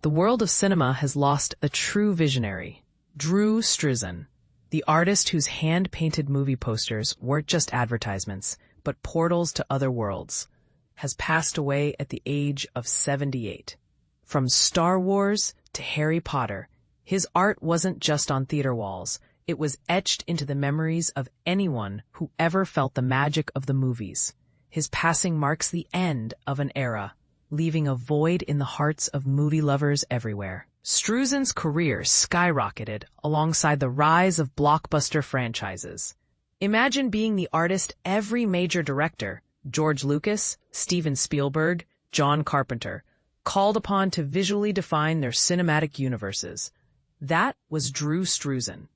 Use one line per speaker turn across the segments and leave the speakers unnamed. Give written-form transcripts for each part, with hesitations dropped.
The world of cinema has lost a true visionary, Drew Struzan, the artist whose hand-painted movie posters weren't just advertisements, but portals to other worlds, has passed away at the age of 78. From Star Wars to Harry Potter, his art wasn't just on theater walls, it was etched into the memories of anyone who ever felt the magic of the movies. His passing marks the end of an era, leaving a void in the hearts of movie lovers everywhere. Struzan's career skyrocketed alongside the rise of blockbuster franchises. Imagine being the artist every major director, George Lucas, Steven Spielberg, John Carpenter, called upon to visually define their cinematic universes. That was Drew Struzan.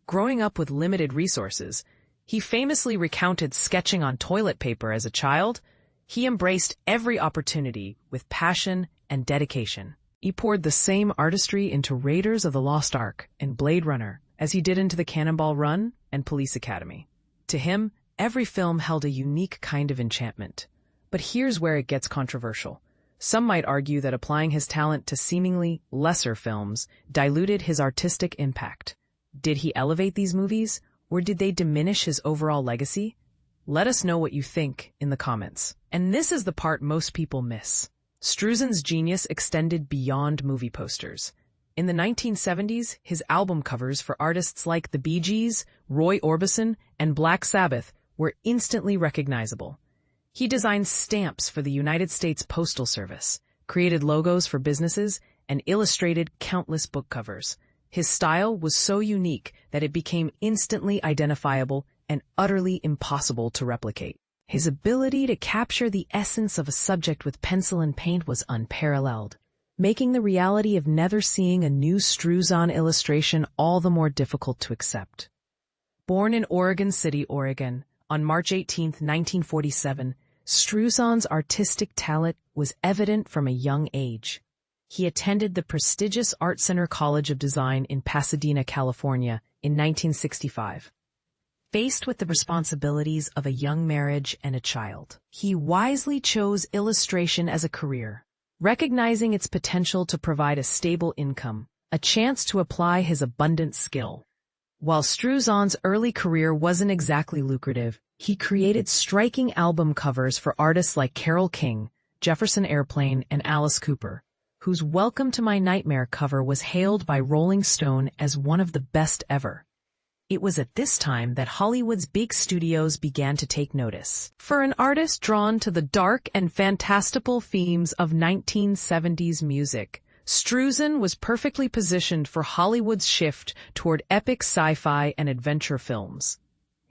Growing up with limited resources, he famously recounted sketching on toilet paper as a child. He embraced every opportunity with passion and dedication. He poured the same artistry into Raiders of the Lost Ark and Blade Runner as he did into the Cannonball Run and Police Academy. To him, every film held a unique kind of enchantment. But here's where it gets controversial. Some might argue that applying his talent to seemingly lesser films diluted his artistic impact. Did he elevate these movies, or did they diminish his overall legacy? Let us know what you think in the comments. And this is the part most people miss. Struzan's genius extended beyond movie posters. In the 1970s, his album covers for artists like the Bee Gees, Roy Orbison, and Black Sabbath were instantly recognizable. He designed stamps for the United States Postal Service, created logos for businesses, and illustrated countless book covers. His style was so unique that it became instantly identifiable and utterly impossible to replicate. His ability to capture the essence of a subject with pencil and paint was unparalleled, making the reality of never seeing a new Struzan illustration all the more difficult to accept. Born in Oregon City, Oregon, on March 18, 1947, Struzan's artistic talent was evident from a young age. He attended the prestigious Art Center College of Design in Pasadena, California, in 1965. Faced with the responsibilities of a young marriage and a child, he wisely chose illustration as a career, recognizing its potential to provide a stable income, a chance to apply his abundant skill. While Struzan's early career wasn't exactly lucrative, he created striking album covers for artists like Carole King, Jefferson Airplane, and Alice Cooper, whose Welcome to My Nightmare cover was hailed by Rolling Stone as one of the best ever. It was at this time that Hollywood's big studios began to take notice. For an artist drawn to the dark and fantastical themes of 1970s music, Struzan was perfectly positioned for Hollywood's shift toward epic sci-fi and adventure films.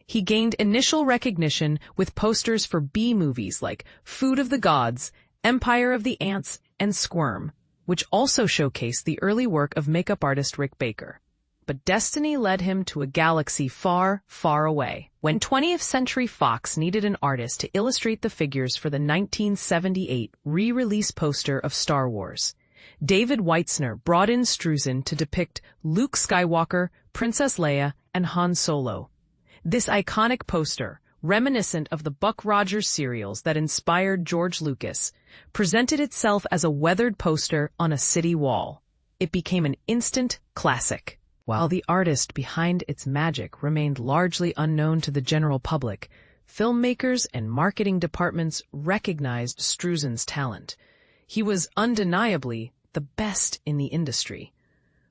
He gained initial recognition with posters for B-movies like Food of the Gods, Empire of the Ants, and Squirm, which also showcased the early work of makeup artist Rick Baker. But destiny led him to a galaxy far, far away. When 20th Century Fox needed an artist to illustrate the figures for the 1978 re-release poster of Star Wars, David Weitzner brought in Struzan to depict Luke Skywalker, Princess Leia, and Han Solo. This iconic poster, reminiscent of the Buck Rogers serials that inspired George Lucas, presented itself as a weathered poster on a city wall. It became an instant classic. While the artist behind its magic remained largely unknown to the general public, filmmakers and marketing departments recognized Struzan's talent. He was undeniably the best in the industry.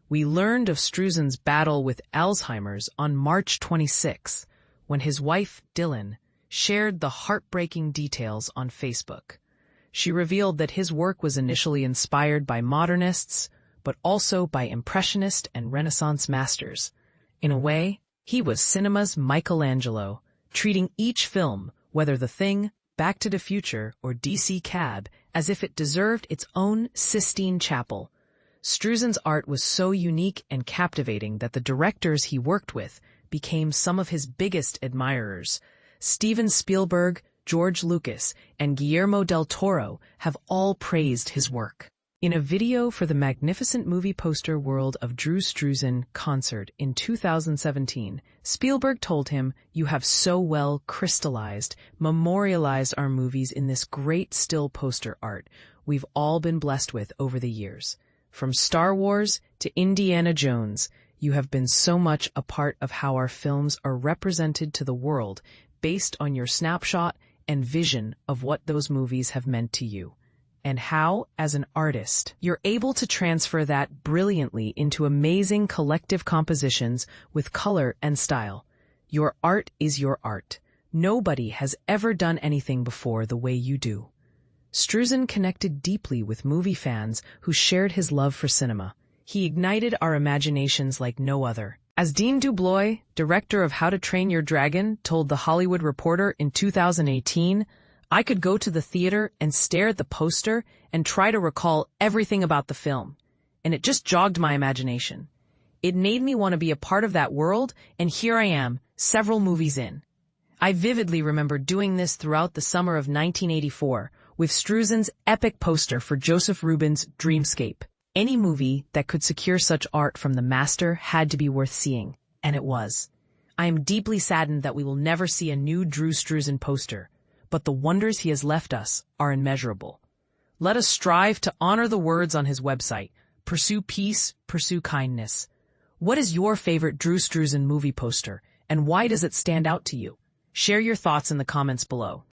We learned of Struzan's battle with Alzheimer's on March 26, when his wife, Dylan, shared the heartbreaking details on Facebook. She revealed that his work was initially inspired by modernists, but also by Impressionist and Renaissance masters. In a way, he was cinema's Michelangelo, treating each film, whether The Thing, Back to the Future, or DC Cab, as if it deserved its own Sistine Chapel. Struzan's art was so unique and captivating that the directors he worked with became some of his biggest admirers. Steven Spielberg, George Lucas, and Guillermo del Toro have all praised his work. In a video for the magnificent movie poster world of Drew Struzan concert in 2017, Spielberg told him, "You have so well crystallized, memorialized our movies in this great still poster art we've all been blessed with over the years. From Star Wars to Indiana Jones, you have been so much a part of how our films are represented to the world based on your snapshot and vision of what those movies have meant to you. And how, as an artist, you're able to transfer that brilliantly into amazing collective compositions with color and style. Your art is your art. Nobody has ever done anything before the way you do. Struzan connected deeply with movie fans who shared his love for cinema. He ignited our imaginations like no other. As Dean Dubois, director of How to Train Your Dragon, told The Hollywood Reporter in 2018, I could go to the theater and stare at the poster and try to recall everything about the film, and it just jogged my imagination. It made me want to be a part of that world, and here I am, several movies in. I vividly remember doing this throughout the summer of 1984 with Struzan's epic poster for Joseph Rubin's Dreamscape. Any movie that could secure such art from the master had to be worth seeing, and it was. I am deeply saddened that we will never see a new Drew Struzan poster, but the wonders he has left us are immeasurable. Let us strive to honor the words on his website. Pursue peace, pursue kindness. What is your favorite Drew Struzan movie poster, and why does it stand out to you? Share your thoughts in the comments below.